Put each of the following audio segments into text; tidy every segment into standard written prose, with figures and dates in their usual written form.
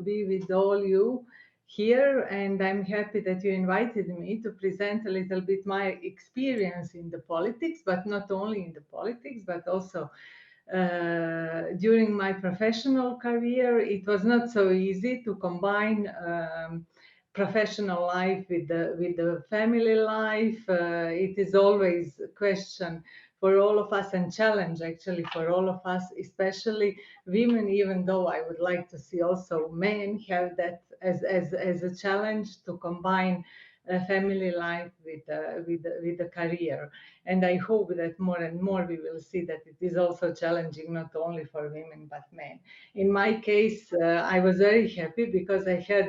be with all you here, and I'm happy that you invited me to present a little bit my experience in the politics, but not only in the politics, but also during my professional career. It was not so easy to combine professional life with the family life. It is always a question for all of us, and challenge actually for all of us, especially women, even though I would like to see also men have that as a challenge to combine family life with the career. And I hope that more and more we will see that it is also challenging not only for women but men. In my case, I was very happy because I had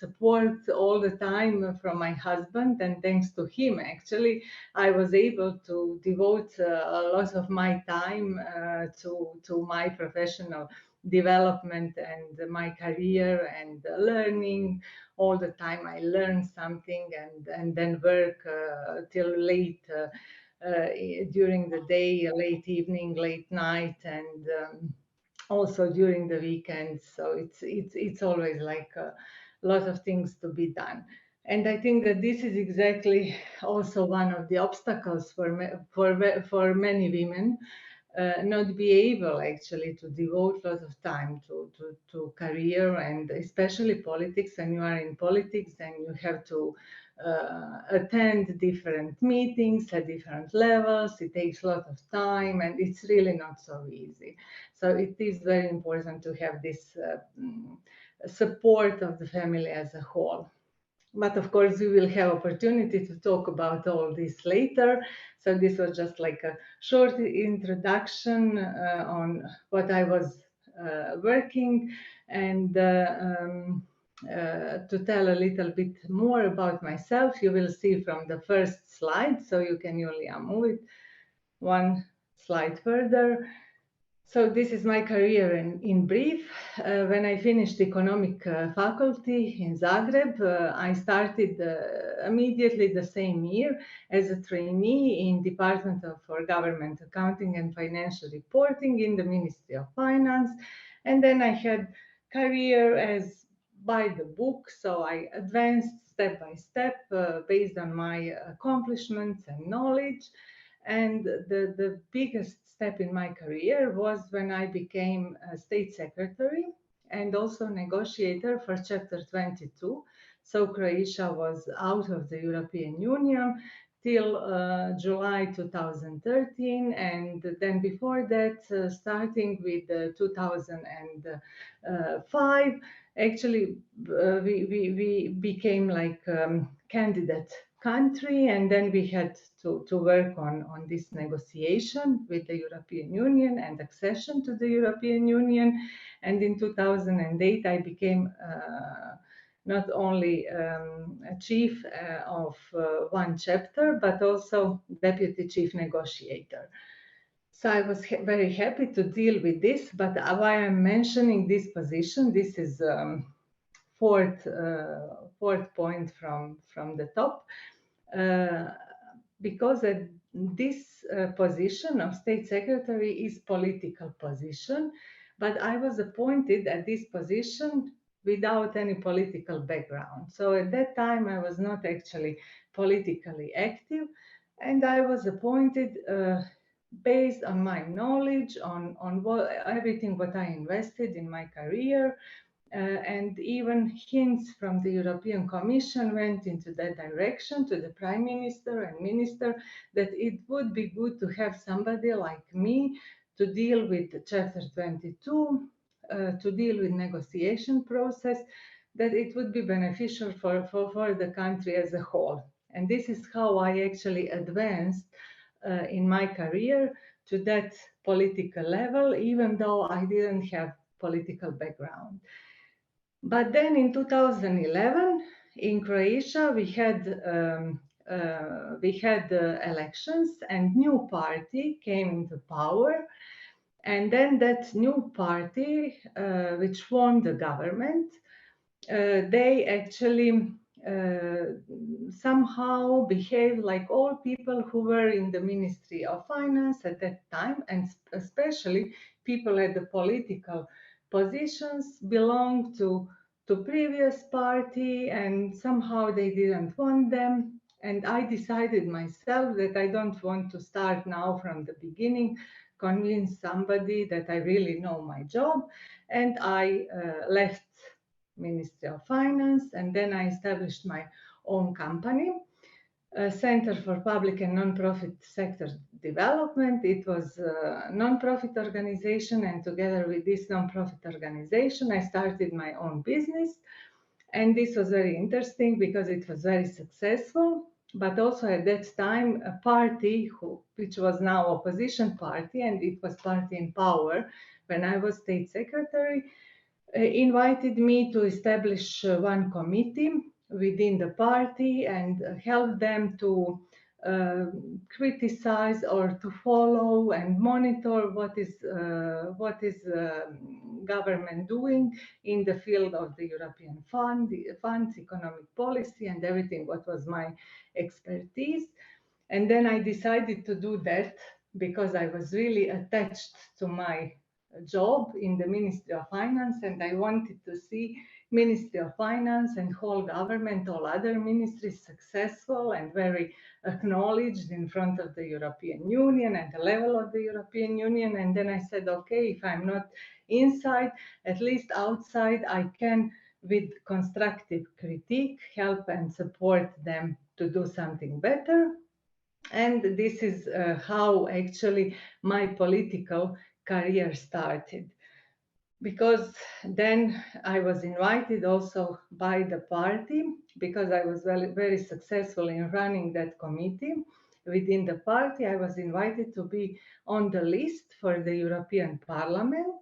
support all the time from my husband, and thanks to him, actually, I was able to devote a lot of my time to my professional development and my career and learning. All the time I learn something, and then work till late during the day, late evening, late night, and also during the weekends. So it's always like a lot of things to be done. And I think that this is exactly also one of the obstacles for many women, not be able actually to devote a lot of time to career, and especially politics. When you are in politics, then you have to attend different meetings at different levels. It takes a lot of time, and it's really not so easy. So it is very important to have this support of the family as a whole. But of course, we will have opportunity to talk about all this later. So this was just like a short introduction on what I was working, and to tell a little bit more about myself. You will see from the first slide, so you can only move it one slide further. So this is my career in brief. When I finished economic faculty in Zagreb, I started immediately the same year as a trainee in Department for Government Accounting and Financial Reporting in the Ministry of Finance. And then I had career as by the book, so I advanced step by step based on my accomplishments and knowledge. And the biggest step in my career was when I became a state secretary and also negotiator for Chapter 22. So Croatia was out of the European Union till July 2013, and then before that, starting with 2005, actually we became like candidate country, and then we had to work on this negotiation with the European Union and accession to the European Union. And in 2008, I became not only a chief of one chapter, but also deputy chief negotiator. So I was very happy to deal with this, but why I'm mentioning this position, this is fourth point from the top, because this position of state secretary is political position, but I was appointed at this position without any political background. So at that time I was not actually politically active, and I was appointed based on my knowledge, on everything what I invested in my career. And even hints from the European Commission went into that direction to the Prime Minister and Minister, that it would be good to have somebody like me to deal with Chapter 22, to deal with negotiation process, that it would be beneficial for the country as a whole. And this is how I actually advanced in my career to that political level, even though I didn't have political background. But then in 2011, in Croatia, we had elections, and new party came into power. And then that new party, which formed the government, they actually somehow behaved like all people who were in the Ministry of Finance at that time, and especially people at the political positions belonged to previous party, and somehow they didn't want them. And I decided myself that I don't want to start now from the beginning, convince somebody that I really know my job. And I left Ministry of Finance, and then I established my own company, Center for Public and Non-Profit Sector Development. It was a non-profit organization, and together with this non-profit organization, I started my own business. And this was very interesting because it was very successful. But also at that time, a party which was now opposition party, and it was party in power when I was state secretary, invited me to establish one committee within the party and help them to criticize or to follow and monitor what is government doing in the field of the European funds, economic policy, and everything what was my expertise. And then I decided to do that because I was really attached to my job in the Ministry of Finance, and I wanted to see Ministry of Finance and whole government, all other ministries successful and very acknowledged in front of the European Union and the level of the European Union. And then I said, okay, if I'm not inside, at least outside, I can, with constructive critique, help and support them to do something better. And this is how actually my political career started. Because then I was invited also by the party, because I was very successful in running that committee within the party. I was invited to be on the list for the European Parliament.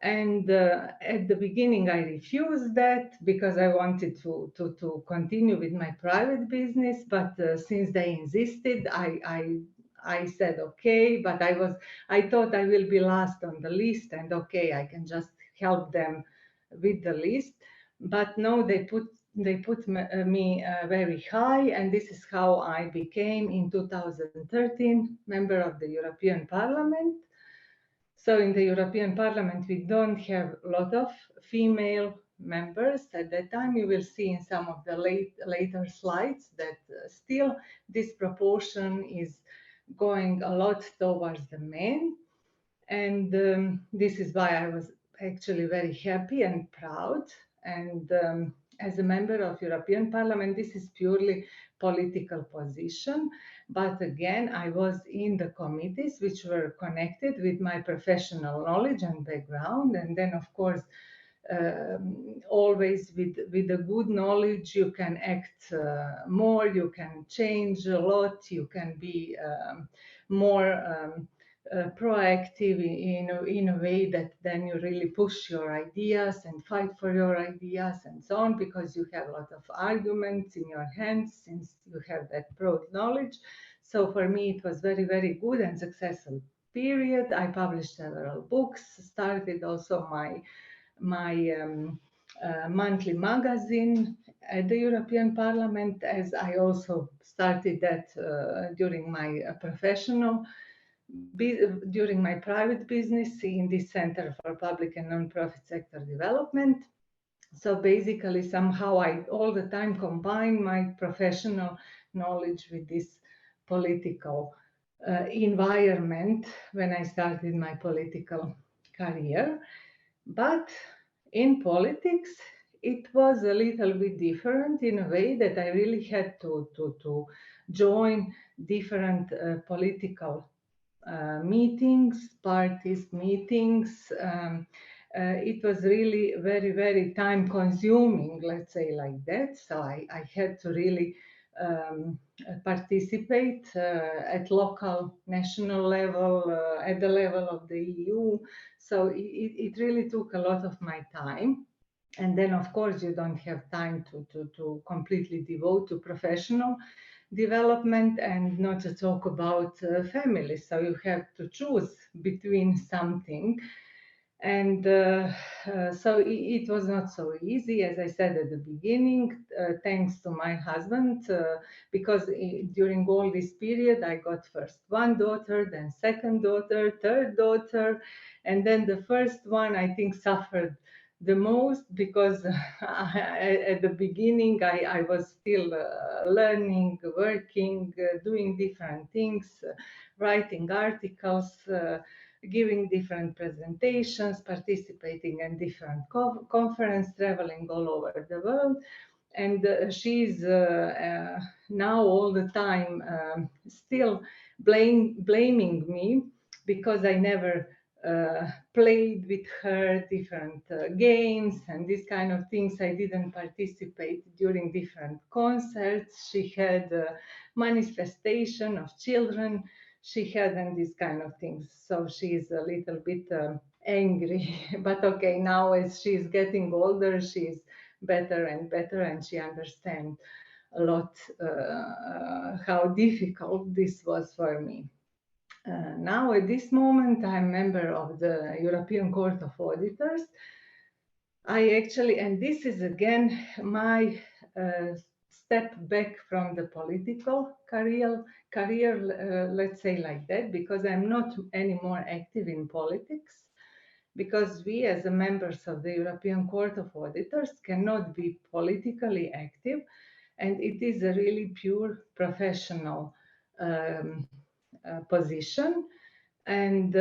And at the beginning, I refused that because I wanted to continue with my private business. But since they insisted, I said okay. But I thought I will be last on the list, and okay, I can just help them with the list. But no, they put me very high, and this is how I became in 2013 member of the European Parliament. So in the European Parliament, we don't have a lot of female members. At that time, you will see in some of the later slides that still this proportion is going a lot towards the men. And this is why I was actually very happy and proud. And as a member of European Parliament, this is purely political position. But again, I was in the committees which were connected with my professional knowledge and background. And then, of course, always with a good knowledge, you can act more, you can change a lot, you can be more proactive in a way that then you really push your ideas and fight for your ideas and so on, because you have a lot of arguments in your hands since you have that broad knowledge. So for me, it was very, very good and successful period. I published several books, started also my monthly magazine at the European Parliament, as I also started that during my during my private business in the Center for Public and Non-Profit Sector Development. So basically, somehow I all the time combine my professional knowledge with this political environment when I started my political career. But in politics, it was a little bit different in a way that I really had to join different political meetings, parties meetings. It was really very, very time consuming, let's say like that. So I had to really participate at local, national level, at the level of the EU. So it really took a lot of my time. And then, of course, you don't have time to completely devote to professional development, and not to talk about family. So you have to choose between something. And so it was not so easy, as I said at the beginning, thanks to my husband, because during all this period, I got first one daughter, then second daughter, third daughter, and then the first one, I think, suffered the most because at the beginning, I was still learning, working, doing different things, writing articles, giving different presentations, participating in different conferences, traveling all over the world. And she's now all the time still blaming me because I never played with her different games and these kind of things. I didn't participate during different concerts. She had manifestation of children. She hadn't these kind of things. So she's a little bit angry. But okay, now as she's getting older, she's better and better, and she understands a lot how difficult this was for me. Now, at this moment, I'm a member of the European Court of Auditors. I actually, and this is again my step back from the political career, let's say like that, because I'm not anymore active in politics, because we as members of the European Court of Auditors cannot be politically active, and it is a really pure professional position. And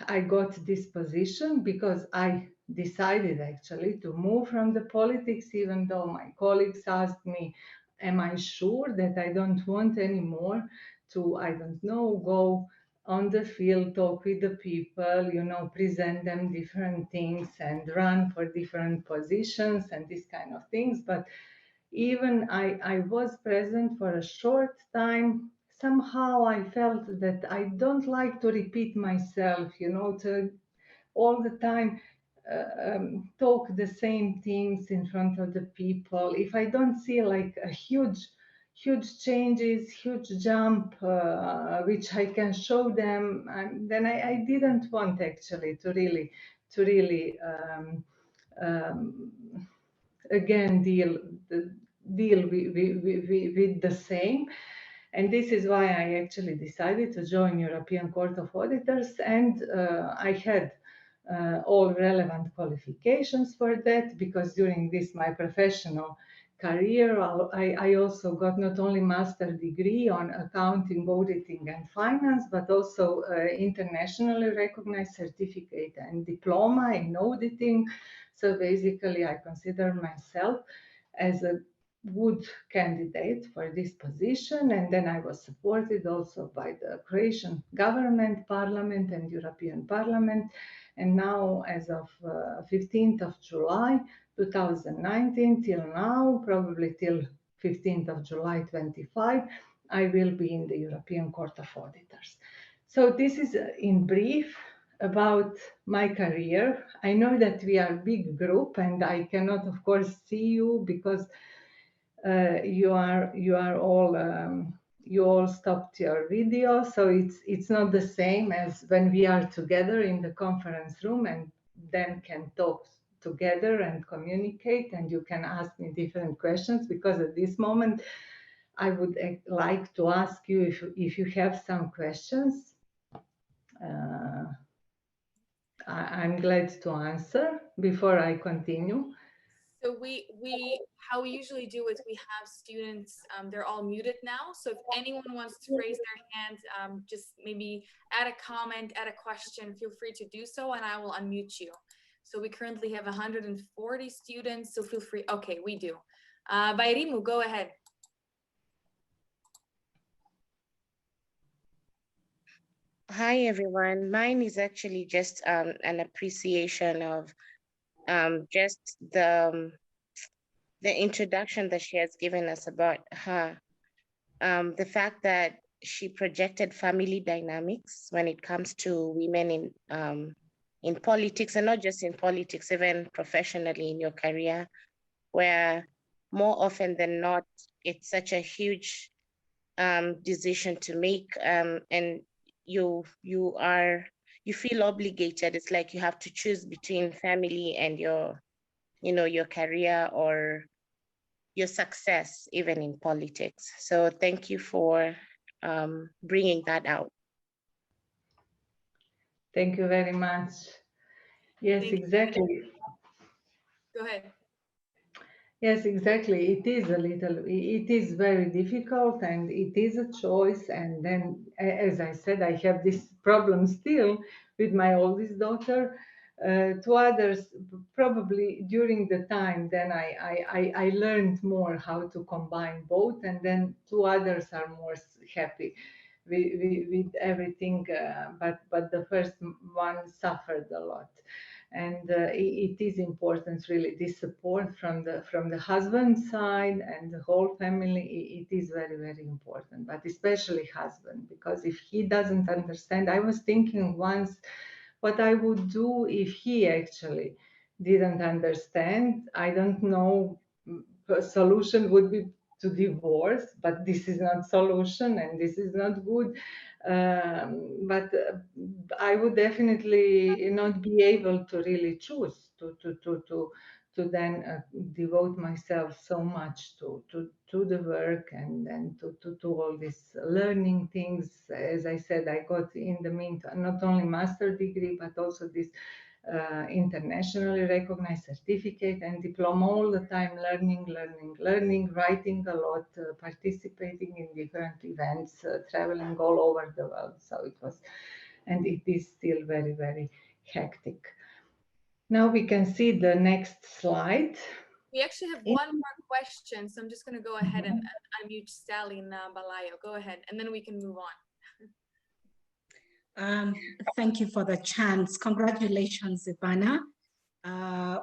I got this position because I decided actually to move from the politics, even though my colleagues asked me, am I sure that I don't want anymore to, I don't know, go on the field, talk with the people, you know, present them different things and run for different positions and these kind of things. But even I was present for a short time. Somehow I felt that I don't like to repeat myself, you know, to all the time talk the same things in front of the people. If I don't see like a huge changes, huge jump, which I can show them, then I didn't want actually to really again deal with the same. And this is why I actually decided to join European Court of Auditors, and I had all relevant qualifications for that, because during this my professional career I also got not only master degree on accounting, auditing and finance, but also internationally recognized certificate and diploma in auditing. So basically I consider myself as a good candidate for this position. And then I was supported also by the Croatian government, parliament and European Parliament. And now, as of 15th of July 2019 till now, probably till 15th of July 25, I will be in the European Court of Auditors. So this is in brief about my career. I know that we are a big group and I cannot, of course, see you because you are all you all stopped your video, so it's not the same as when we are together in the conference room and then can talk together and communicate, and you can ask me different questions, because at this moment I would like to ask you if you have some questions. I'm glad to answer before I continue. So how we usually do it, we have students, they're all muted now. So if anyone wants to raise their hand, just maybe add a comment, add a question, feel free to do so, and I will unmute you. So we currently have 140 students, so feel free. Okay, we do. Bayrimu, go ahead. Hi, everyone. Mine is actually just an appreciation of just the introduction that she has given us about her. The fact that she projected family dynamics when it comes to women in politics, and not just in politics, even professionally in your career, where more often than not, it's such a huge decision to make, and you you feel obligated. It's like you have to choose between family and your, you know, your career or your success, even in politics. So thank you for bringing that out. Thank you very much. Yes, exactly. Go ahead. Yes, exactly. It is very difficult and it is a choice. And then, as I said, I have this problem still with my oldest daughter. To others, probably during the time, then I learned more how to combine both. And then two others are more happy with everything. But the first one suffered a lot. And it is important, really, this support from the husband side and the whole family. It is very important, but especially husband, because if he doesn't understand, I was thinking once what I would do if he actually didn't understand. I don't know, the solution would be to divorce, but this is not solution and this is not good. But I would definitely not be able to really choose to then devote myself so much to the work and to all these learning things. As I said, I got in the meantime not only master degree but also this internationally recognized certificate and diploma, all the time learning, writing a lot, participating in different events, traveling all over the world. So it was, and it is still very hectic. Now we can see the next slide. We actually have one more question, so I'm just going to go ahead and unmute Stalin Balayo. Go ahead, and then we can move on. Thank you for the chance. Congratulations, Ivana.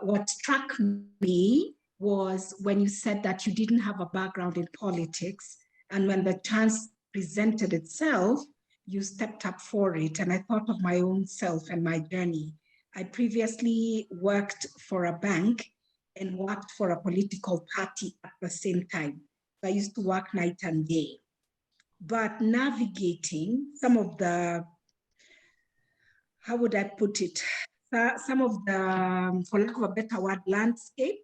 What struck me was when you said that you didn't have a background in politics, and when the chance presented itself, you stepped up for it. And I thought of my own self and my journey. I previously worked for a bank and worked for a political party at the same time. I used to work night and day. But navigating some of the, how would I put it? Some of the, for lack of a better word, landscape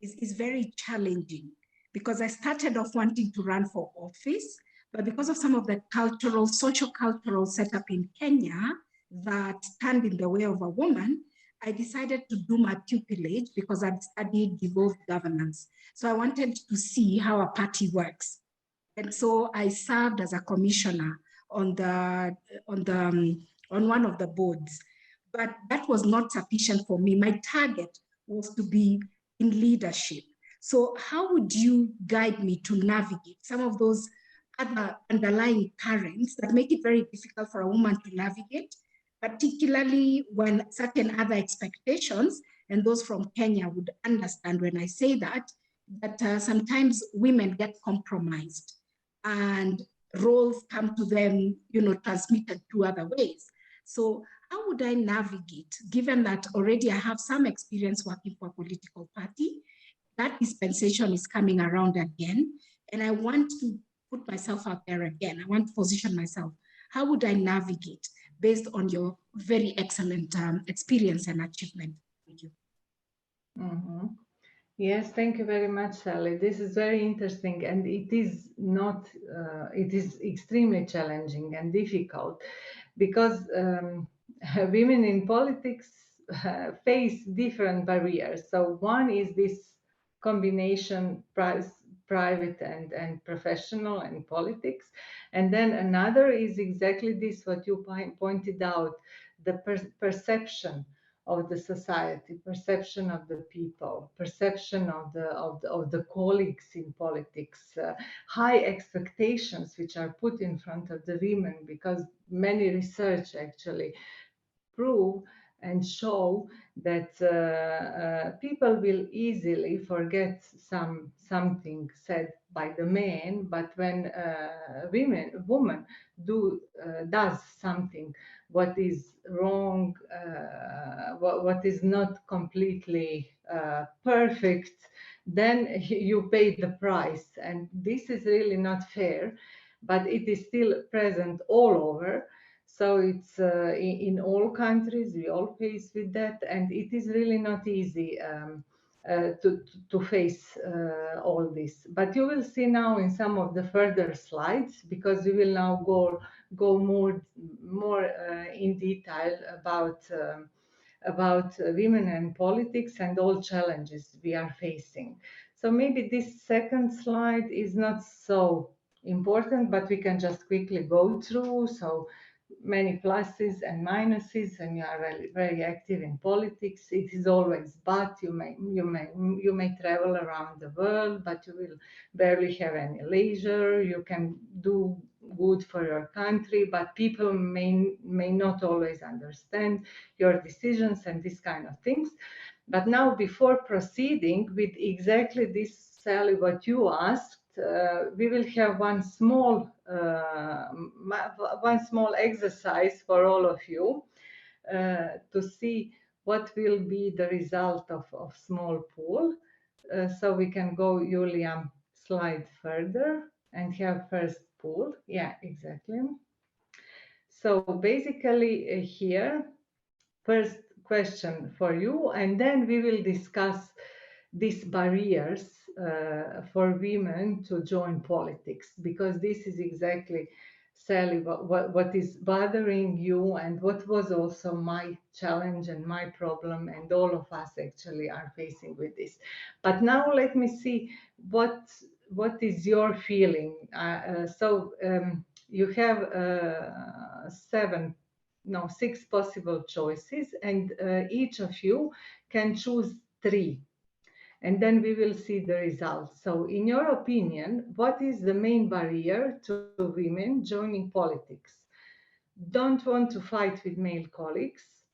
is very challenging, because I started off wanting to run for office, but because of some of the cultural, socio-cultural setup in Kenya that stand in the way of a woman, I decided to do my pupillage because I'd studied devolved governance. So I wanted to see how a party works. And so I served as a commissioner on one of the boards. But that was not sufficient for me. My target was to be in leadership. So how would you guide me to navigate some of those other underlying currents that make it very difficult for a woman to navigate, particularly when certain other expectations, and those from Kenya would understand when I say that sometimes women get compromised and roles come to them, transmitted through other ways. So how would I navigate, given that already I have some experience working for a political party? That dispensation is coming around again, and I want to put myself out there again. I want to position myself. How would I navigate based on your very excellent experience and achievement? Thank you. Mm-hmm. Yes, thank you very much, Sally. This is very interesting, and it is not, it is extremely challenging and difficult, because women in politics face different barriers. So one is this combination private and professional and politics. And then another is exactly this, what you pointed out, the perception of the society, perception of the people, perception of the colleagues in politics, high expectations which are put in front of the women, because many research actually prove and show that people will easily forget something said by the man, but when woman does something what is wrong, what is not completely perfect, then you pay the price. And this is really not fair, but it is still present all over. So it's in all countries, we all face with that, and it is really not easy to face all this. But you will see now in some of the further slides, because we will now go more in detail about women and politics and all challenges we are facing. So maybe this second slide is not so important, but we can just quickly go through. So many pluses and minuses, and you are very, very active in politics. It is always but. You may travel around the world, but you will barely have any leisure. You can do good for your country, but people may not always understand your decisions and this kind of things. But now, before proceeding with exactly this, Sally, what you asked, we will have one small exercise for all of you to see what will be the result of small pool. So we can go, Julia, slide further and have first pool. Yeah, exactly. So basically here, first question for you, and then we will discuss these barriers for women to join politics, because this is exactly, Sally, what is bothering you, and what was also my challenge and my problem, and all of us actually are facing with this. But now let me see what is your feeling. You have 6 possible choices, and each of you can choose 3. And then we will see the results. So in your opinion, what is the main barrier to women joining politics? Don't want to fight with male colleagues,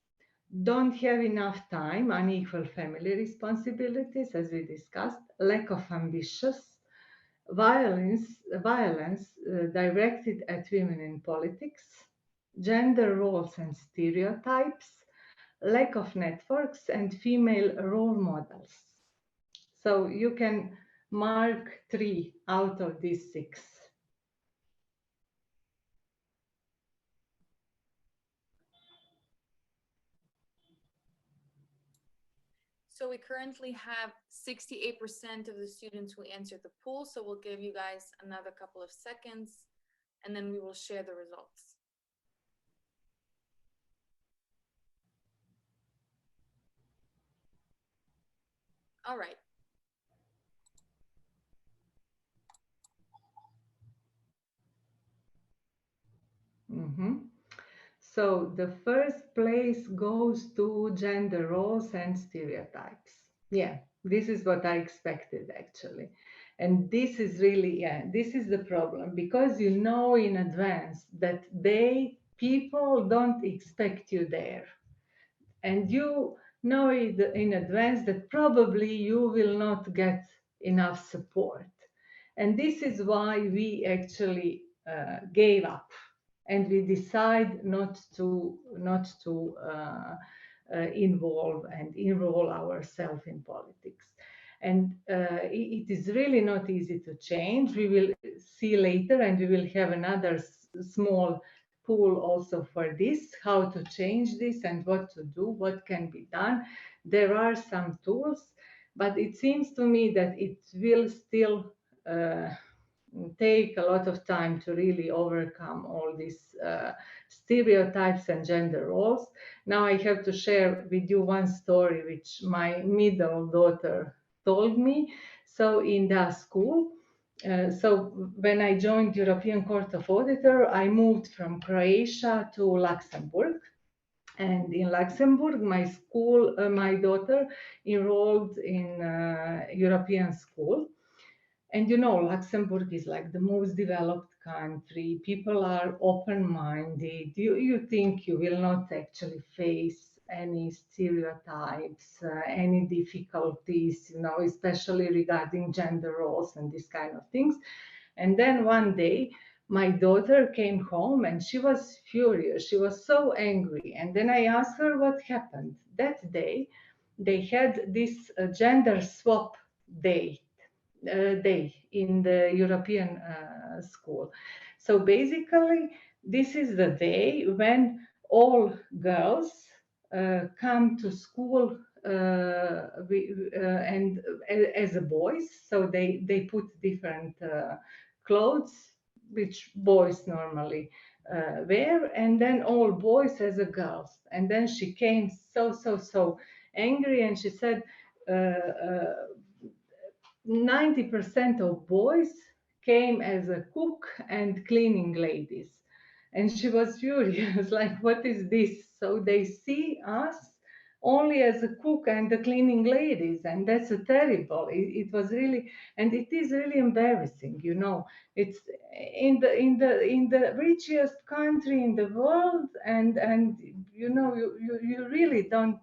don't have enough time, unequal family responsibilities, as we discussed, lack of ambitions, violence directed at women in politics, gender roles and stereotypes, lack of networks, and female role models. So you can mark 3 out of these 6. So we currently have 68% of the students who answered the poll. So we'll give you guys another couple of seconds, and then we will share the results. All right. So the first place goes to gender roles and stereotypes. Yeah, this is what I expected actually. And this is really, this is the problem, because you know in advance that people don't expect you there. And you know in advance that probably you will not get enough support. And this is why we actually gave up, and we decide not to involve and enroll ourselves in politics. And it is really not easy to change. We will see later, and we will have another small pool also for this, how to change this and what to do, what can be done. There are some tools, but it seems to me that it will still take a lot of time to really overcome all these stereotypes and gender roles. Now I have to share with you one story which my middle daughter told me. So in the school, so when I joined European Court of Auditor, I moved from Croatia to Luxembourg. And in Luxembourg, my daughter enrolled in European school. And you know, Luxembourg is like the most developed country. People are open-minded. You think you will not actually face any stereotypes, any difficulties, especially regarding gender roles and these kind of things. And then one day, my daughter came home and she was furious. She was so angry. And then I asked her what happened. That day, they had this gender swap day in the European school. So basically, this is the day when all girls come to school and as a boys, so they put different clothes which boys normally wear, and then all boys as a girls. And then she came so angry, and she said 90% of boys came as a cook and cleaning ladies. And she was furious, like, what is this? So they see us only as a cook and the cleaning ladies, and that's a terrible. It was really, and it is really embarrassing, you know. It's in the richest country in the world, and you know, you really don't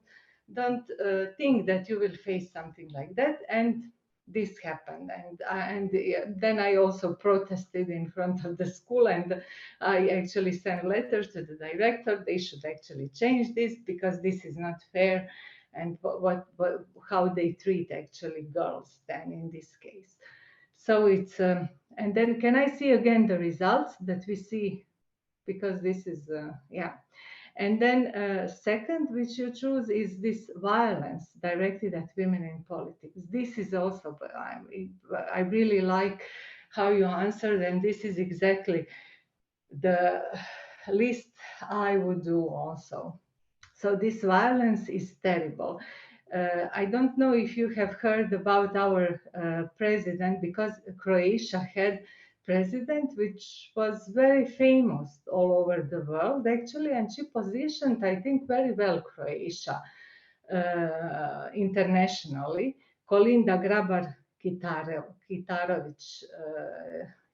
think that you will face something like that. And this happened, and then I also protested in front of the school, and I actually sent letters to the director. They should actually change this, because this is not fair, and how they treat actually girls then in this case. So it's and then can I see again the results that we see, because this is yeah. And then second, which you choose, is this violence directed at women in politics. This is also, I really like how you answered, and this is exactly the list I would do also. So this violence is terrible. I don't know if you have heard about our president, because Croatia had president which was very famous all over the world actually, and she positioned, I think, very well Croatia internationally. Kolinda Grabar-Kitarović.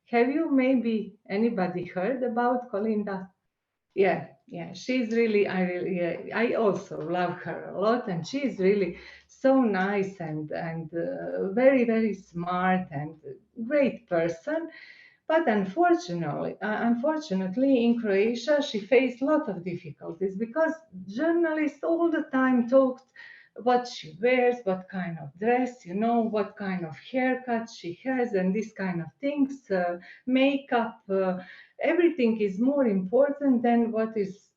Have you maybe anybody heard about Kolinda? Yeah, she's really, I also love her a lot, and she's really so nice and very, very smart and great person. But unfortunately, in Croatia, she faced a lot of difficulties, because journalists all the time talked what she wears, what kind of dress, you know, what kind of haircut she has, and these kind of things, makeup. Everything is more important than what is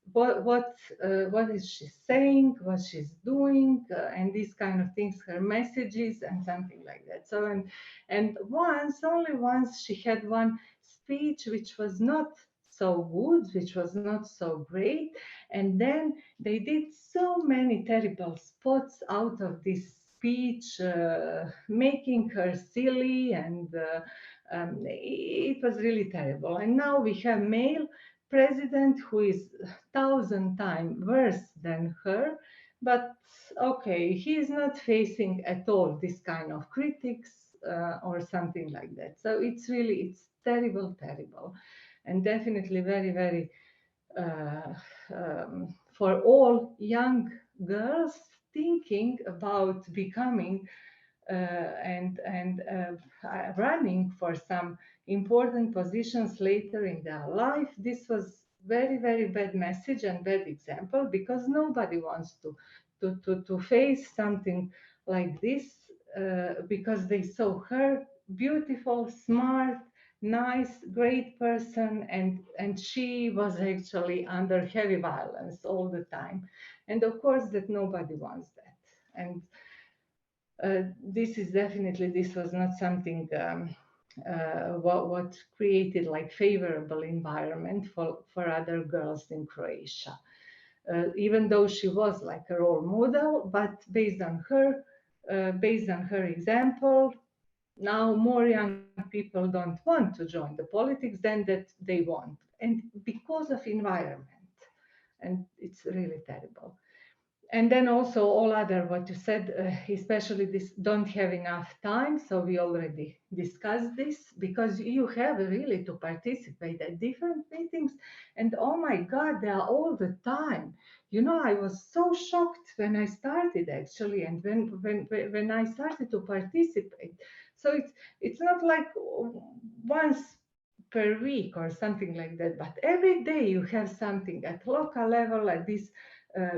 she saying, what she's doing, and these kind of things, her messages and something like that. So and only once she had one speech which was not so good, which was not so great, and then they did so many terrible spots out of this speech, making her silly, and it was really terrible. And now we have male president who is 1,000 times worse than her, but okay, he is not facing at all this kind of critics or something like that. So it's terrible, and definitely very, very for all young girls thinking about becoming and running for some important positions later in their life. This was very, very bad message and bad example, because nobody wants to face something like this, because they saw her beautiful, smart, nice, great person, and she was actually under heavy violence all the time. And of course that nobody wants that. And this was not something what created like favorable environment for other girls in Croatia. Even though she was like a role model, but based on her example, now more young people don't want to join the politics than that they want, and because of environment, and it's really terrible. And then also all other what you said, especially this don't have enough time. So we already discussed this, because you have really to participate at different meetings, and oh my God, they are all the time. You know, I was so shocked when I started actually, and when I started to participate. So it's not like once per week or something like that, but every day you have something at local level, at this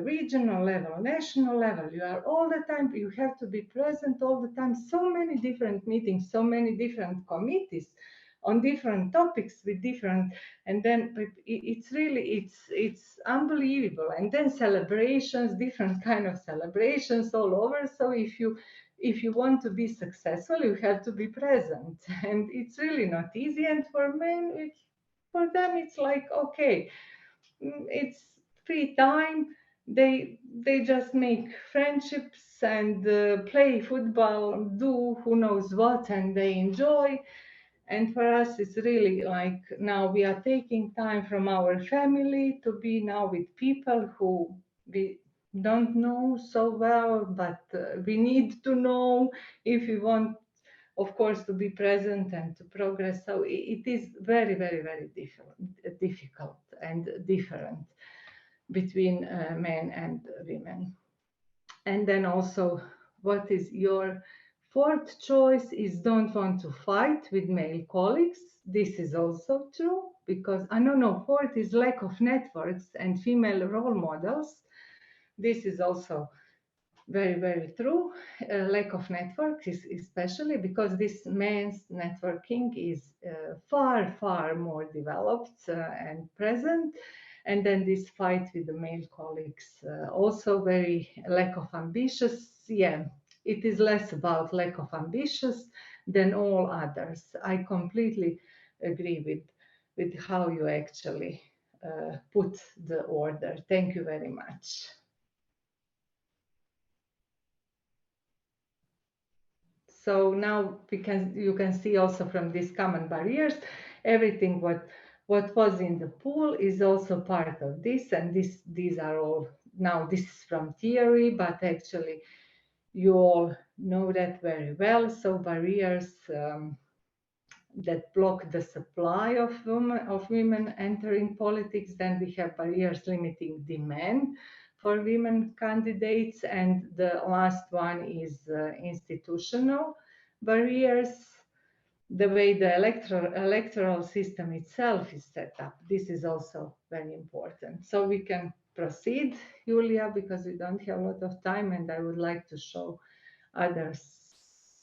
regional level, national level. You are all the time, you have to be present all the time. So many different meetings, so many different committees on different topics with different, and then it's really, it's unbelievable. And then celebrations, different kind of celebrations all over. So if you want to be successful, you have to be present, and it's really not easy. And for men, for them, it's like, okay, it's free time. They just make friendships and play football, do who knows what, and they enjoy. And for us, it's really like, now we are taking time from our family to be now with people who we don't know so well, but we need to know if we want, of course, to be present and to progress. So it is very, very, very difficult and different between men and women. And then also, what is your fourth choice is don't want to fight with male colleagues. This is also true, because no, fourth is lack of networks and female role models. This is also very, very true. Lack of networks, especially because this men's networking is far, far more developed and present. And then this fight with the male colleagues, also very lack of ambitious. Yeah, it is less about lack of ambitious than all others. I completely agree with how you actually put the order. Thank you very much. So now you can see also from these common barriers, everything what was in the pool is also part of this, and these are all, now this is from theory, but actually you all know that very well. So barriers that block the supply of women entering politics. Then we have barriers limiting demand for women candidates, and the last one is institutional barriers, the way the electoral system itself is set up. This is also very important. So we can proceed, Julia, because we don't have a lot of time, and I would like to show other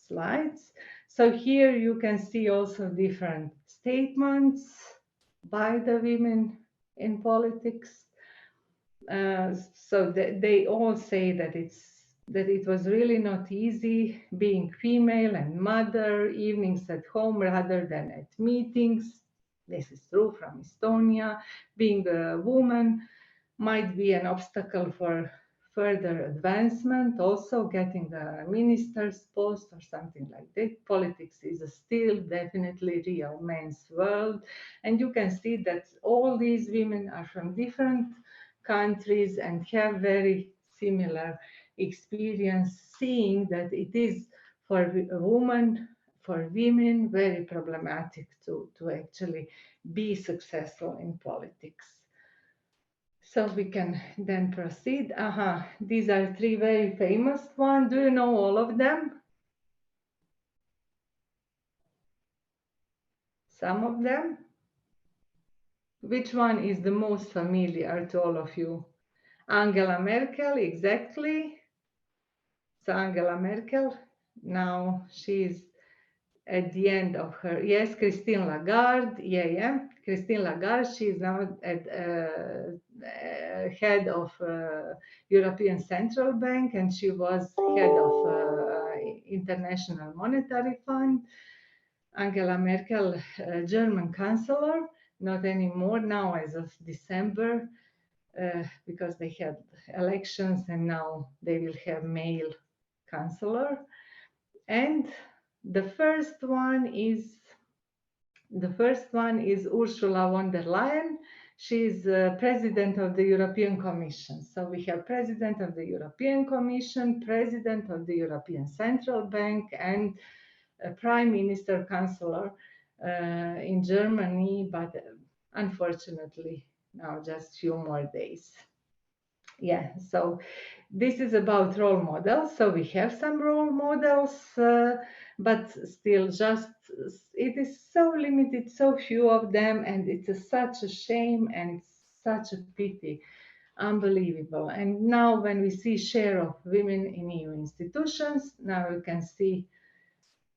slides. So here you can see also different statements by the women in politics. So they all say that it was really not easy being female and mother, evenings at home rather than at meetings. This is true from Estonia. Being a woman might be an obstacle for further advancement, also getting a minister's post or something like that. Politics is still definitely real men's world. And you can see that all these women are from different countries and have very similar experience, seeing that it is for a woman, for women, very problematic to actually be successful in politics. So we can then proceed. These are three very famous ones. Do you know all of them? Some of them? Which one is the most familiar to all of you? Angela Merkel, exactly. So Angela Merkel, now she's at the end of her, yes, Christine Lagarde, yeah. Christine Lagarde, she is now at head of European Central Bank, and she was head of International Monetary Fund. Angela Merkel, German Chancellor, not anymore now as of December, because they had elections and now they will have male Chancellor. And the first one is Ursula von der Leyen. She is president of the European Commission. So we have president of the European Commission, president of the European Central Bank, and a prime minister chancellor in Germany, but unfortunately now just few more days. Yeah, so this is about role models. So we have some role models, but still just, it is so limited, so few of them, and it's such a shame and such a pity. Unbelievable. And now when we see share of women in EU institutions, now you can see,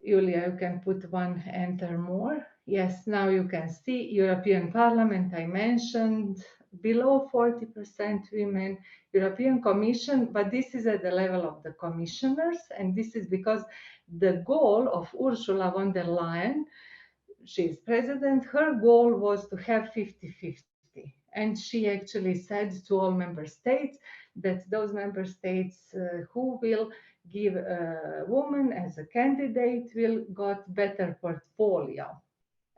Julia, you can put one enter more. Yes, now you can see European Parliament, I mentioned, below 40% women, European Commission, but this is at the level of the commissioners, and this is because the goal of Ursula von der Leyen, she is president, her goal was to have 50-50. And she actually said to all member states that those member states who will give a woman as a candidate will got better portfolio.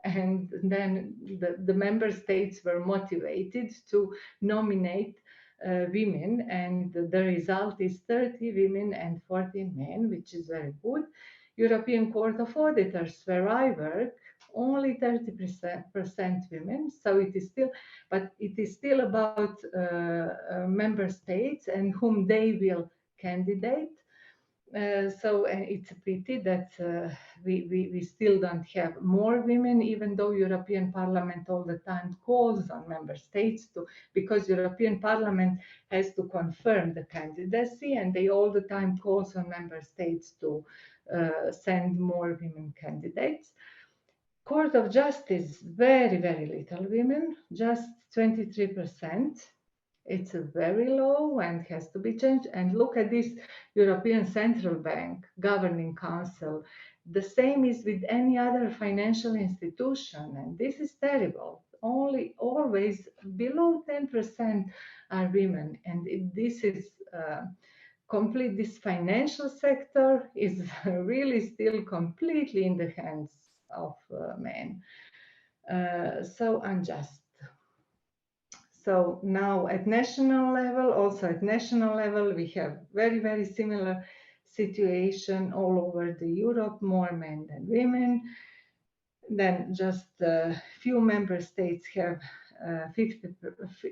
And then the member states were motivated to nominate women, and the result is 30 women and 14 men, which is very good. European Court of Auditors, where I work, only 30% women, so it is still, but it is still about member states and whom they will candidate. So it's a pity that we still don't have more women, even though European Parliament all the time calls on member states to, because European Parliament has to confirm the candidacy, and they all the time calls on member states to send more women candidates. Court of Justice, very, very little women, just 23%. It's very low and has to be changed. And look at this European Central Bank Governing Council. The same is with any other financial institution, and this is terrible. Always below 10% are women, and this is complete. This financial sector is really still completely in the hands of men. So unjust. So now at national level, also at national level, we have very, very similar situation all over the Europe, more men than women. Then just a few member states have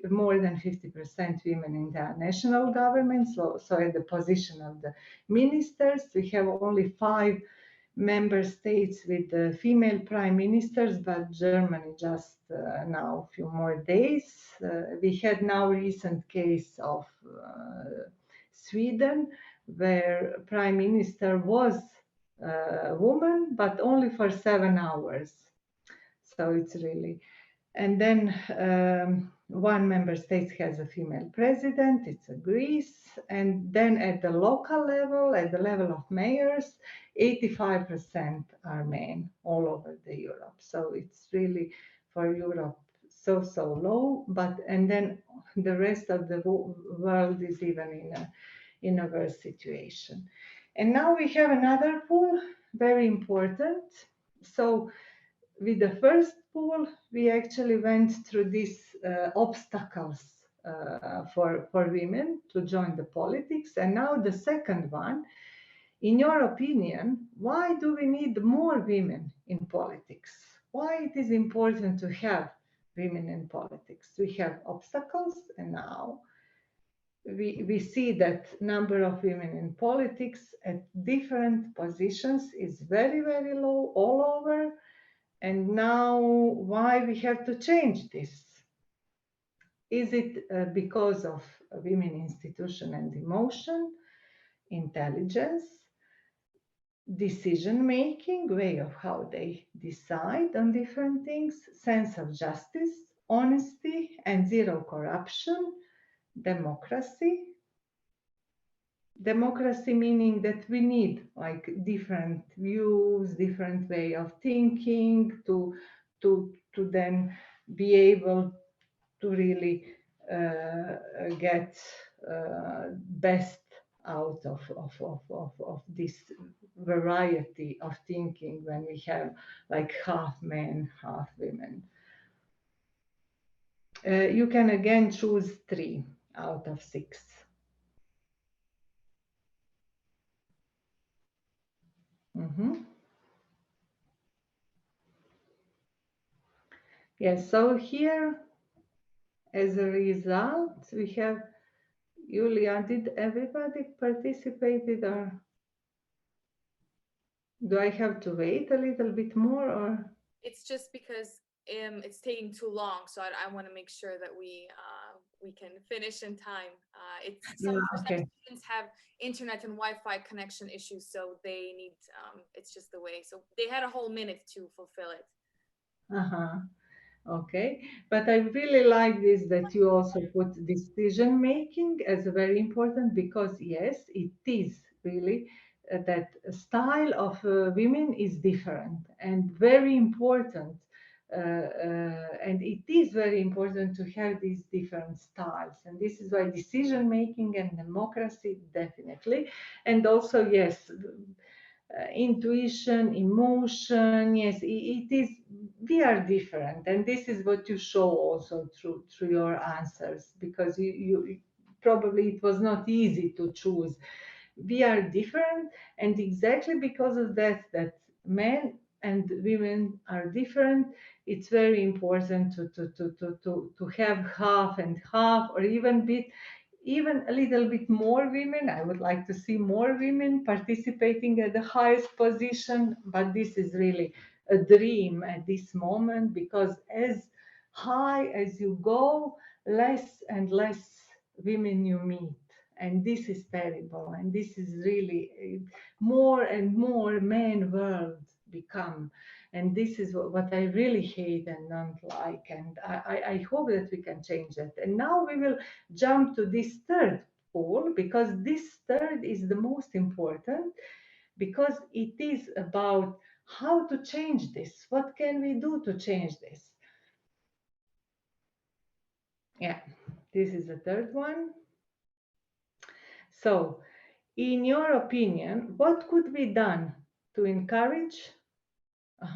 more than 50% women in their national government. So at the position of the ministers, we have only 5 member states with female prime ministers, but Germany just now a few more days. We had now recent case of Sweden, where prime minister was a woman, but only for 7 hours. So it's really, and then one member state has a female president, it's Greece, and then at the local level, at the level of mayors, 85% are men all over the Europe. So it's really for Europe so low, but and then the rest of the world is even in a worse situation. And now we have another pool, very important. So with the first pool, we actually went through these obstacles for women to join the politics. And now the second one, in your opinion, why do we need more women in politics? Why it is important to have women in politics? We have obstacles, and now we see that number of women in politics at different positions is very, very low all over. And now why we have to change this? Is it because of women institution and emotion, intelligence, decision-making, way of how they decide on different things, sense of justice, honesty and zero corruption, democracy? Democracy meaning that we need like different views, different way of thinking to then be able to really get best out of this variety of thinking when we have like half men, half women. You can again choose 3 out of 6. Yes, so here, as a result, we have, Julia, did everybody participated, or do I have to wait a little bit more, or? It's just because it's taking too long, so I want to make sure that we can finish in time. Some students have internet and Wi-Fi connection issues, so they need, it's just the way. So they had a whole minute to fulfill it. Uh-huh. Okay, but I really like this that you also put decision making as a very important, because yes, it is really that style of women is different and very important. And it is very important to have these different styles, and this is why decision making and democracy definitely, and also yes, intuition, emotion. Yes, it is. We are different, and this is what you show also through your answers, because you probably it was not easy to choose. We are different, and exactly because of that men and women are different, it's very important to have half and half, or even a little bit more women. I would like to see more women participating at the highest position, but this is really a dream at this moment, because as high as you go, less and less women you meet. And this is terrible. And this is really more and more man world become. And this is what I really hate and don't like. And I hope that we can change that. And now we will jump to this third pole, because this third is the most important, because it is about how to change this. What can we do to change this? Yeah, this is the third one. So, in your opinion, what could be done to encourage?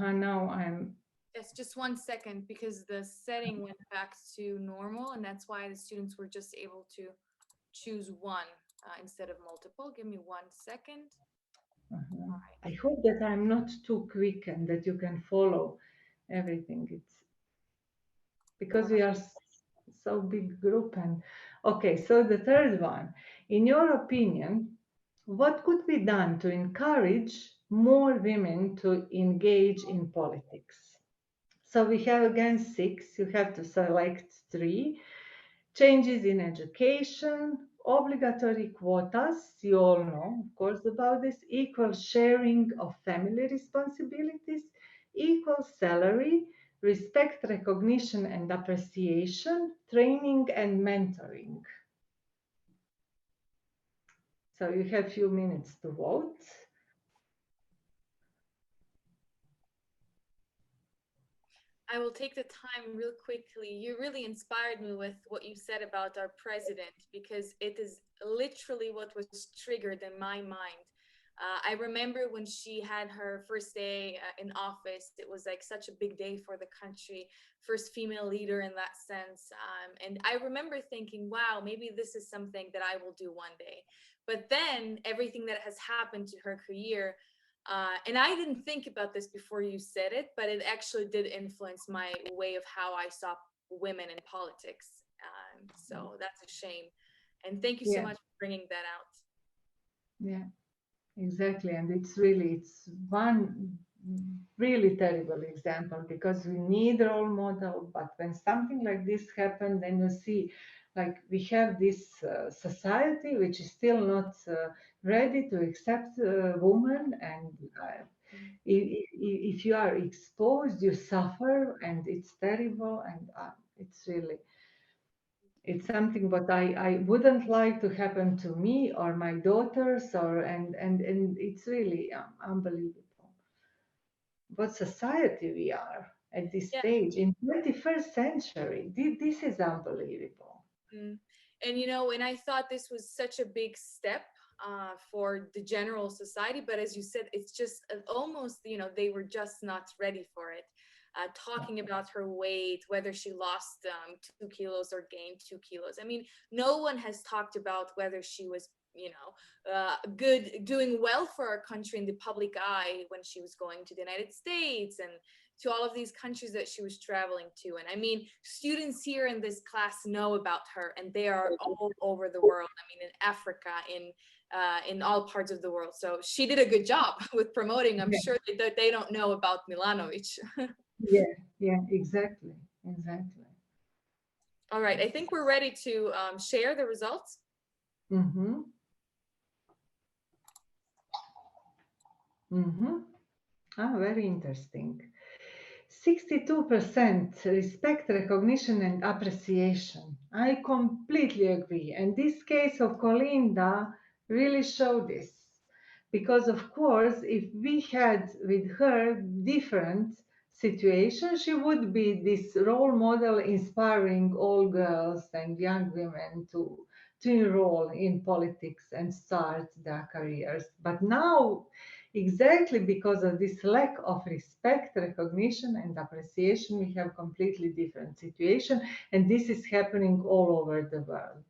Now I'm. Yes, just 1 second, because the setting went back to normal, and that's why the students were just able to choose one instead of multiple. Give me 1 second. I hope that I'm not too quick and that you can follow everything. It's because we are so big group. And okay, so the third one, in your opinion, what could be done to encourage more women to engage in politics? So we have again 6, you have to select 3. Changes in education, obligatory quotas, you all know, of course, about this, equal sharing of family responsibilities, equal salary, respect, recognition, and appreciation, training and mentoring. So you have few minutes to vote. I will take the time real quickly. You really inspired me with what you said about our president, because it is literally what was triggered in my mind. I remember when she had her first day in office, it was like such a big day for the country, first female leader in that sense. And I remember thinking, wow, maybe this is something that I will do one day. But then everything that has happened to her career, and I didn't think about this before you said it, but it actually did influence my way of how I saw women in politics. So that's a shame. And thank you so much for bringing that out. Yeah, exactly. And it's one really terrible example, because we need a role model. But when something like this happens, then you see, like, we have this society which is still not ready to accept women, and if you are exposed, you suffer, and it's terrible, and it's something what I wouldn't like to happen to me or my daughters, or and it's really unbelievable what society we are at this stage in 21st century. This is unbelievable. And and I thought this was such a big step for the general society, but as you said, it's just almost, they were just not ready for it. Talking about her weight, whether she lost 2 kilos or gained 2 kilos. I mean, no one has talked about whether she was, good, doing well for our country in the public eye when she was going to the United States and to all of these countries that she was traveling to. And I mean, students here in this class know about her, and they are all over the world. I mean, in Africa, in all parts of the world. So she did a good job with promoting. I'm sure that they don't know about Milanovic. Yeah, exactly. All right, I think we're ready to share the results. Very interesting. 62% respect, recognition, and appreciation. I completely agree. And this case of Colinda really showed this. Because, of course, if we had with her different situations, she would be this role model inspiring all girls and young women to enroll in politics and start their careers. But now, exactly because of this lack of respect, recognition, and appreciation, we have completely different situation, and this is happening all over the world.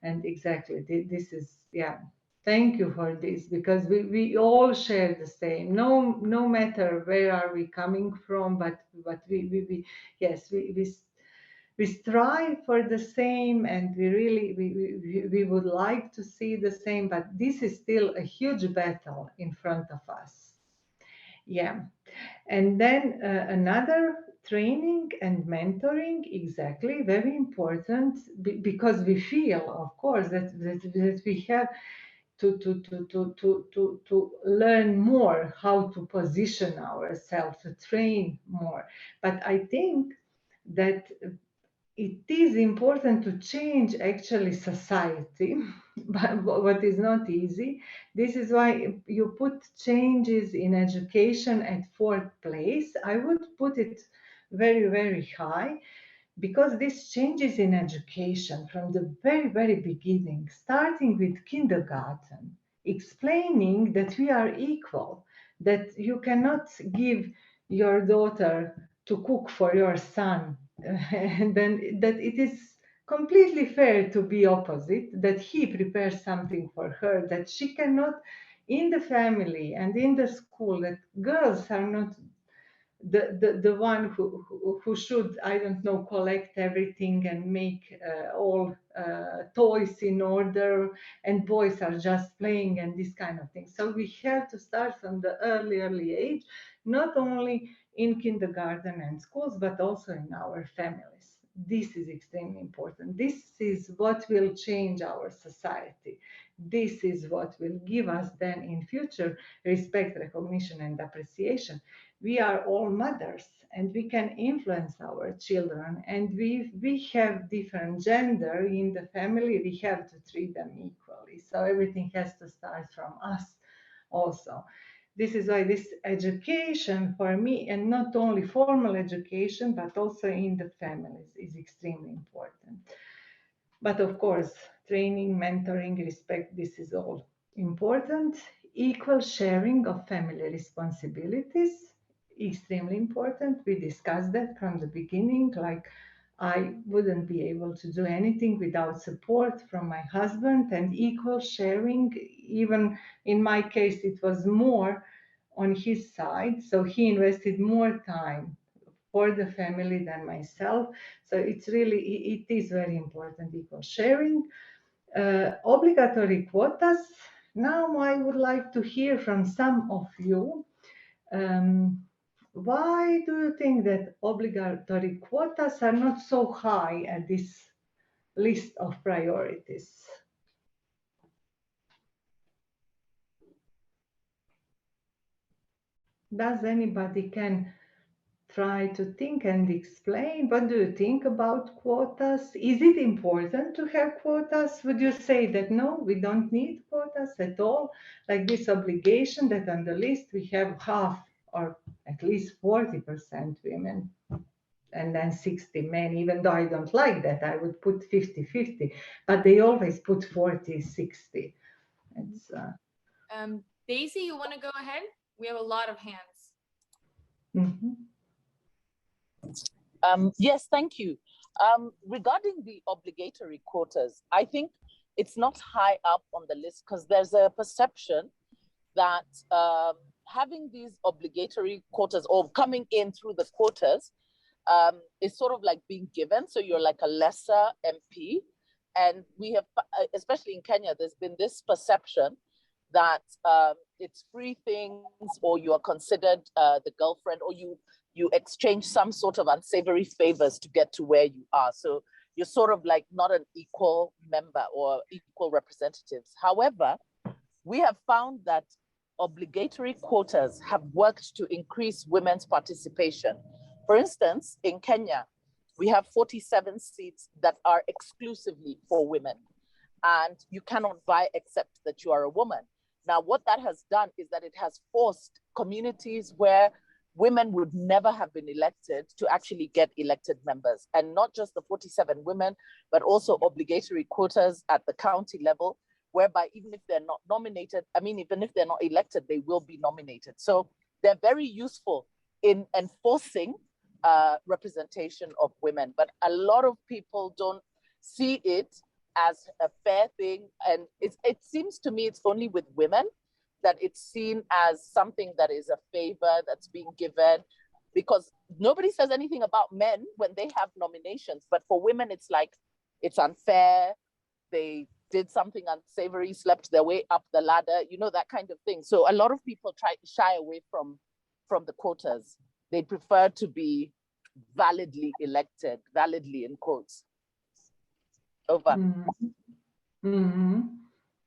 And exactly, this is, yeah. Thank you for this, because we all share the same. No matter where are we coming from, but we yes, we strive for the same, and we really we would like to see the same, but this is still a huge battle in front of us. Yeah. And then another, training and mentoring, exactly, very important, because we feel, of course, that we have to learn more how to position ourselves, to train more. But I think that it is important to change actually society, but what is not easy. This is why you put changes in education at fourth place. I would put it very, very high, because this changes in education from the very, very beginning, starting with kindergarten, explaining that we are equal, that you cannot give your daughter to cook for your son, and then that it is completely fair to be opposite, that he prepares something for her, that she cannot, in the family and in the school, that girls are not the one who should, I don't know, collect everything and make all toys in order, and boys are just playing and this kind of thing. So we have to start from the early age, not only in kindergarten and schools, but also in our families. This is extremely important. This is what will change our society. This is what will give us then in future respect, recognition, and appreciation. We are all mothers, and we can influence our children, and we have different gender in the family. We have to treat them equally, so everything has to start from us also. This is why this education for me, and not only formal education but also in the families, is extremely important. But of course, training, mentoring, respect, this is all important. Equal sharing of family responsibilities, extremely important. We discussed that from the beginning, like I wouldn't be able to do anything without support from my husband, and equal sharing. Even in my case, it was more on his side. So he invested more time for the family than myself. So it's really, it is very important, equal sharing. Obligatory quotas. Now I would like to hear from some of you. Why do you think that obligatory quotas are not so high at this list of priorities? Does anybody can try to think and explain? What do you think about quotas? Is it important to have quotas? Would you say that no, we don't need quotas at all? Like this obligation that on the list we have half, or at least 40% women, and then 60 men, even though I don't like that, I would put 50-50, but they always put 40-60. It's Daisy, you want to go ahead? We have a lot of hands. Yes, thank you. Regarding the obligatory quotas, I think it's not high up on the list because there's a perception that having these obligatory quotas or coming in through the quotas is sort of like being given. So you're like a lesser MP. And we have, especially in Kenya, there's been this perception that it's free things, or you are considered the girlfriend, or you exchange some sort of unsavory favors to get to where you are. So you're sort of like not an equal member or equal representatives. However, we have found that obligatory quotas have worked to increase women's participation For instance, in Kenya, we have 47 seats that are exclusively for women, and you cannot vie except that you are a woman. Now, what that has done is that it has forced communities where women would never have been elected to actually get elected members. And not just the 47 women, but also obligatory quotas at the county level, whereby even if they're not nominated, even if they're not elected, they will be nominated. So they're very useful in enforcing representation of women. But a lot of people don't see it as a fair thing. And it seems to me it's only with women that it's seen as something that is a favor that's being given, because nobody says anything about men when they have nominations. But for women, it's like, it's unfair. They did something unsavory, slept their way up the ladder, that kind of thing. So a lot of people shy away from the quotas. They prefer to be validly elected, validly in quotes. Over. Mm-hmm. Mm-hmm.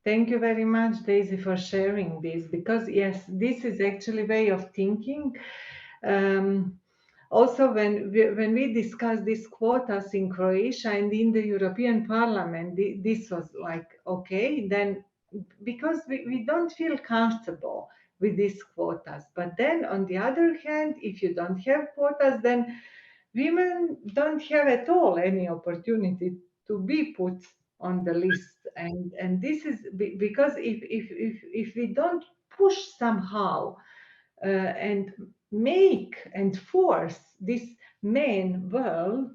Thank you very much, Daisy, for sharing this, because yes, this is actually way of thinking. Also, when we discussed these quotas in Croatia and in the European Parliament, this was like, okay, then because we don't feel comfortable with these quotas. But then on the other hand, if you don't have quotas, then women don't have at all any opportunity to be put on the list. And this is because if we don't push somehow and make and force this main world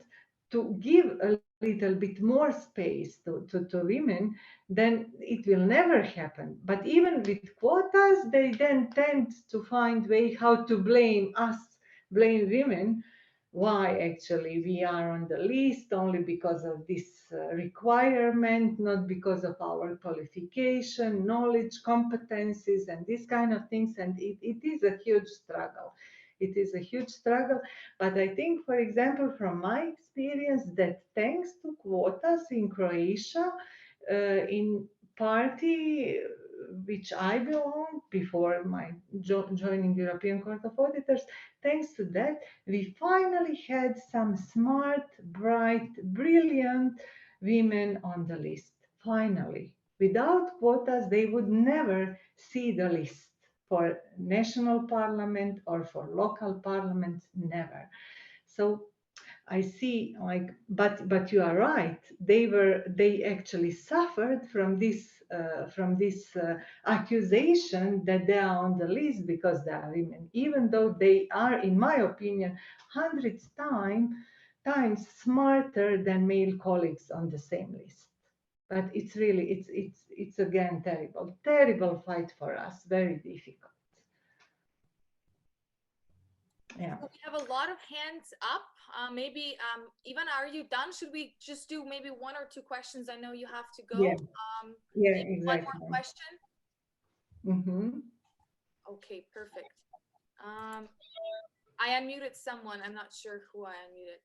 to give a little bit more space to women, then it will never happen. But even with quotas, they then tend to find way how to blame us, blame women, why actually we are on the list only because of this requirement, not because of our qualification, knowledge, competencies, and these kind of things. And it is a huge struggle. It is a huge struggle. But I think, for example, from my experience, that thanks to quotas in Croatia, in party which I belong before my joining the European Court of Auditors, thanks to that, we finally had some smart, bright, brilliant women on the list. Finally. Without quotas, they would never see the list for national parliament or for local parliaments, never. So I see, but you are right. They actually suffered from this accusation that they are on the list because they are women, even though they are, in my opinion, hundreds times smarter than male colleagues on the same list. But it's really, it's again terrible fight for us, very difficult. Yeah. We have a lot of hands up. Maybe, Ivana, are you done? Should we just do maybe one or two questions? I know you have to go. Yeah, yeah, exactly. One more question. Mm-hmm. Okay, perfect. I unmuted someone. I'm not sure who I unmuted.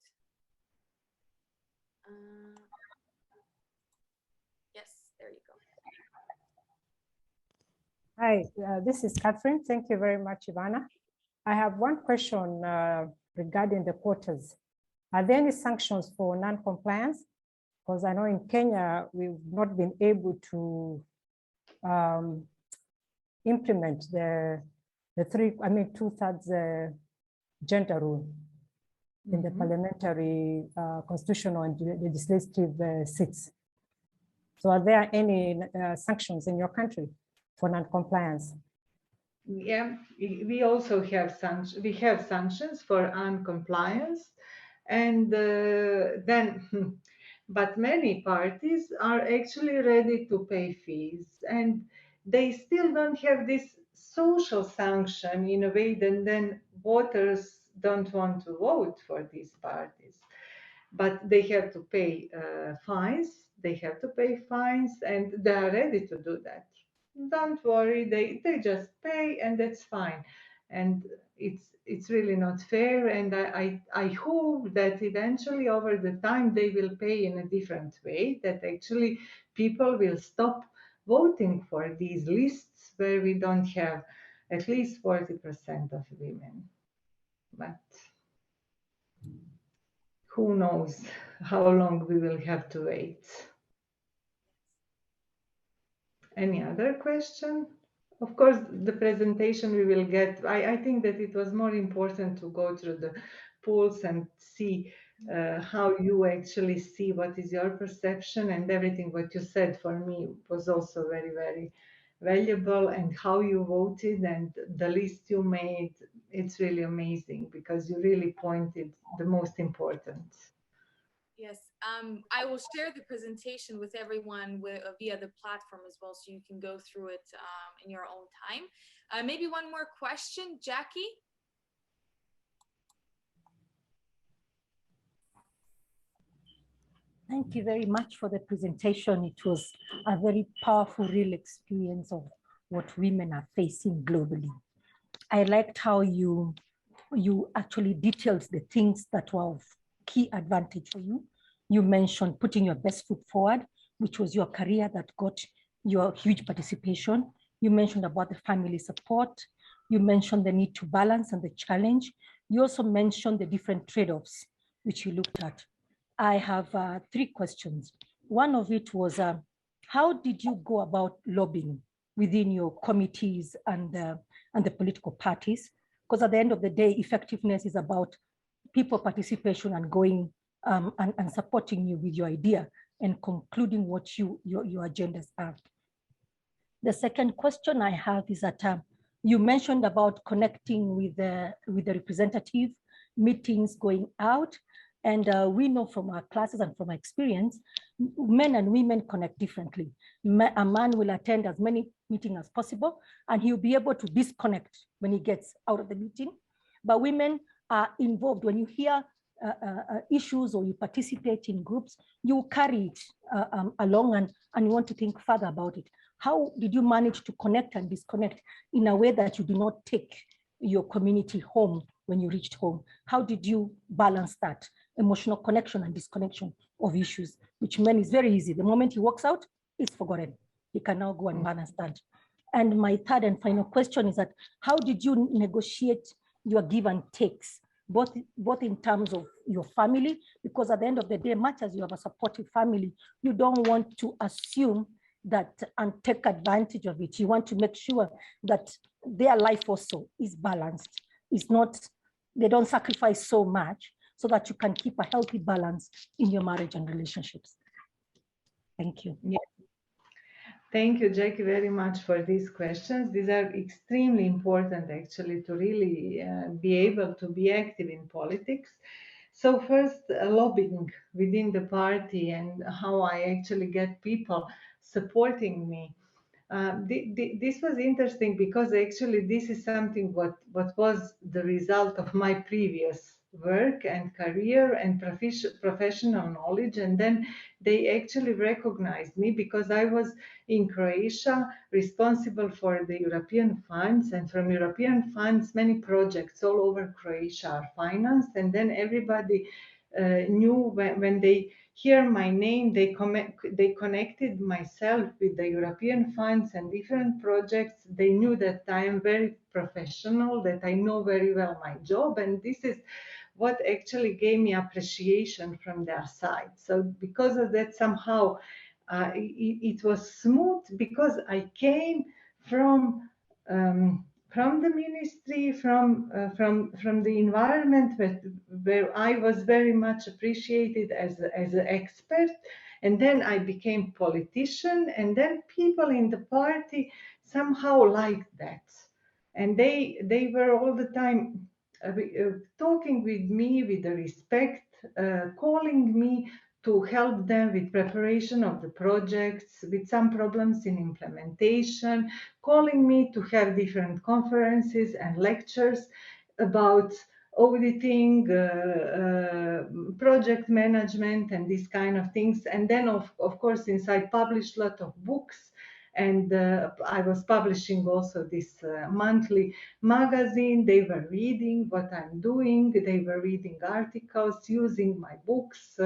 Yes, there you go. Hi, this is Catherine. Thank you very much, Ivana. I have one question regarding the quotas. Are there any sanctions for non-compliance? Because I know in Kenya, we've not been able to implement the two-thirds gender rule in the parliamentary, constitutional and legislative seats. So are there any sanctions in your country for non-compliance? Yeah, we also have sanctions. We have sanctions for non-compliance, and then, but many parties are actually ready to pay fees, and they still don't have this social sanction in a way that then voters don't want to vote for these parties. But they have to pay fines. They have to pay fines, and they are ready to do that. Don't worry, they just pay, and that's fine. And it's really not fair. And I hope that eventually over the time they will pay in a different way, that actually people will stop voting for these lists where we don't have at least 40% of women. But who knows how long we will have to wait. Any other question? Of course, the presentation we will get, I think that it was more important to go through the polls and see how you actually see what is your perception, and everything what you said for me was also very, very valuable, and how you voted and the list you made. It's really amazing because you really pointed the most important. Yes, I will share the presentation with everyone via the platform as well, so you can go through it in your own time. Maybe one more question, Jackie? Thank you very much for the presentation. It was a very powerful, real experience of what women are facing globally. I liked how you actually detailed the things that were of key advantage for you. You mentioned putting your best foot forward, which was your career that got your huge participation. You mentioned about the family support. You mentioned the need to balance and the challenge. You also mentioned the different trade-offs, which you looked at. I have 3 questions. One of it was, how did you go about lobbying within your committees and the political parties? Because at the end of the day, effectiveness is about people participation and going and supporting you with your idea and concluding what your agendas are. The second question I have is that you mentioned about connecting with the representative, meetings going out. And we know from our classes and from our experience, men and women connect differently. A man will attend as many meetings as possible, and he'll be able to disconnect when he gets out of the meeting. But women are involved. When you hear issues or you participate in groups, you carry it along and you want to think further about it. How did you manage to connect and disconnect in a way that you do not take your community home when you reached home? How did you balance that emotional connection and disconnection of issues, which men is very easy. The moment he walks out, it's forgotten. He can now go and balance that. And my third and final question is that how did you negotiate your give and takes, both in terms of your family, because at the end of the day, much as you have a supportive family, you don't want to assume that and take advantage of it. You want to make sure that their life also is balanced. It's not, they don't sacrifice so much, so that you can keep a healthy balance in your marriage and relationships. Thank you. Yeah. Thank you, Jackie, very much for these questions. These are extremely important, actually, to really be able to be active in politics. So first, lobbying within the party and how I actually get people supporting me. This was interesting because actually this is something what was the result of my previous work and career and professional knowledge, and then they actually recognized me because I was in Croatia responsible for the European funds, and from European funds many projects all over Croatia are financed, and then everybody knew when they hear my name, they connected myself with the European funds and different projects. They knew that I am very professional, that I know very well my job, and this is what actually gave me appreciation from their side. So because of that, somehow it was smooth because I came from the ministry, from the environment where I was very much appreciated as an expert, and then I became politician, and then people in the party somehow liked that, and they were all the time talking with me with the respect, calling me to help them with preparation of the projects, with some problems in implementation, calling me to have different conferences and lectures about auditing, project management, and these kind of things. And then, of course, since I published a lot of books, and I was publishing also this monthly magazine, they were reading what I'm doing, they were reading articles, using my books.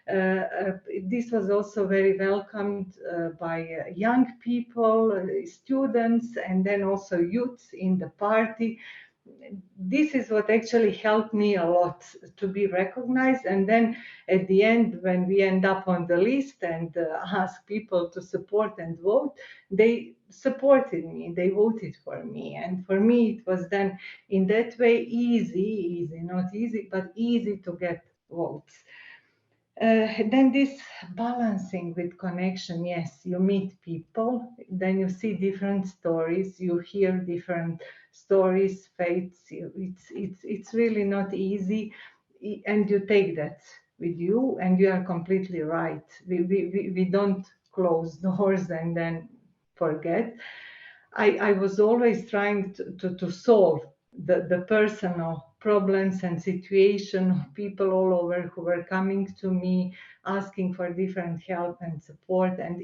This was also very welcomed by young people, students, and then also youths in the party. this is what actually helped me a lot to be recognized. And then at the end, when we end up on the list and ask people to support and vote, they supported me, they voted for me. And for me, it was then in that way easy, not easy, but easy to get votes. Then this balancing with connection, yes, you meet people, then you see different stories, you hear different stories, faiths. It's really not easy, and you take that with you, and you are completely right. We don't close doors and then forget. I was always trying to solve the personal problems and situation of people all over who were coming to me asking for different help and support, and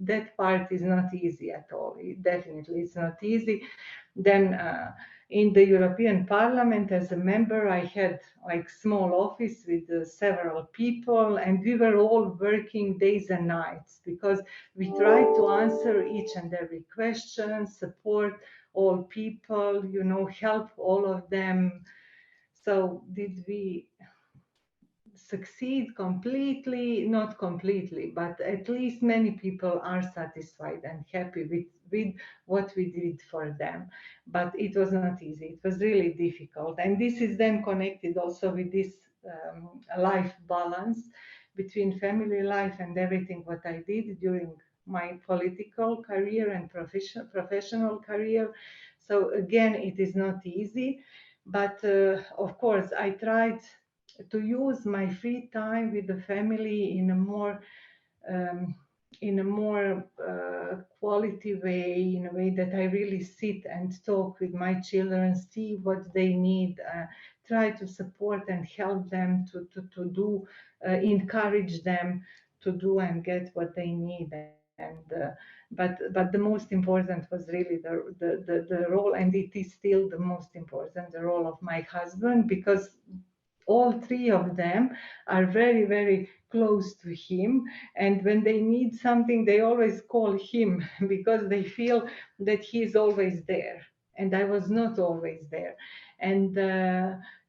that part is not easy at all. Definitely it's not easy. Then in the European Parliament as a member, I had like small office with several people, and we were all working days and nights because we tried to answer each and every question, support all people, help all of them. So did we succeed completely? Not completely, but at least many people are satisfied and happy with what we did for them. But it was not easy. It was really difficult. And this is then connected also with this life balance between family life and everything what I did during my political career and professional career. So again, it is not easy, but of course I tried to use my free time with the family in a more quality way, in a way that I really sit and talk with my children, see what they need, try to support and help them to do, encourage them to do and get what they need. And but the most important was really the role, and it is still the most important, the role of my husband, because all three of them are very, very close to him. And when they need something, they always call him because they feel that he's always there. And I was not always there. And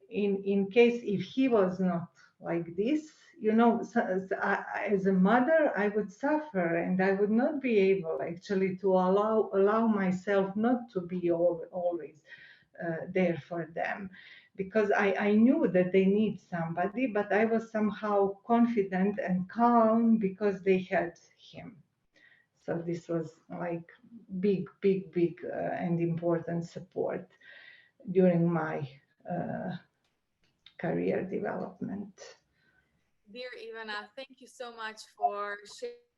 in case if he was not like this, as a mother, I would suffer and I would not be able actually to allow myself not to be always there for them, because I knew that they need somebody, but I was somehow confident and calm because they had him. So this was like big, big, big and important support during my career development. Dear Ivana, thank you so much for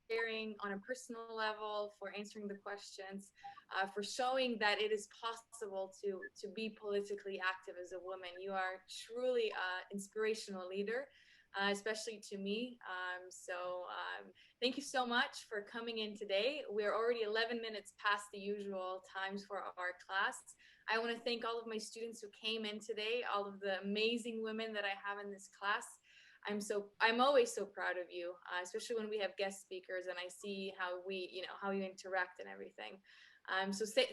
sharing on a personal level, for answering the questions, for showing that it is possible to be politically active as a woman. You are truly an inspirational leader, especially to me. Thank you so much for coming in today. We're already 11 minutes past the usual times for our class. I want to thank all of my students who came in today, all of the amazing women that I have in this class. I'm always so proud of you, especially when we have guest speakers and I see how how you interact and everything.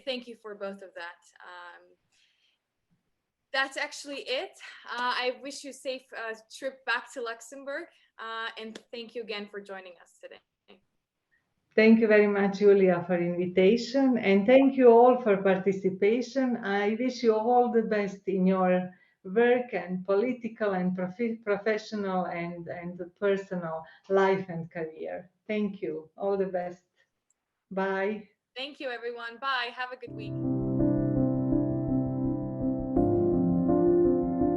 Thank you for both of that. That's actually it. I wish you a safe trip back to Luxembourg, and thank you again for joining us today. Thank you very much, Julia, for invitation, and thank you all for participation. I wish you all the best in your work and political and professional and personal life and career. Thank you. All the best. Bye. Thank you, everyone. Bye. Have a good week.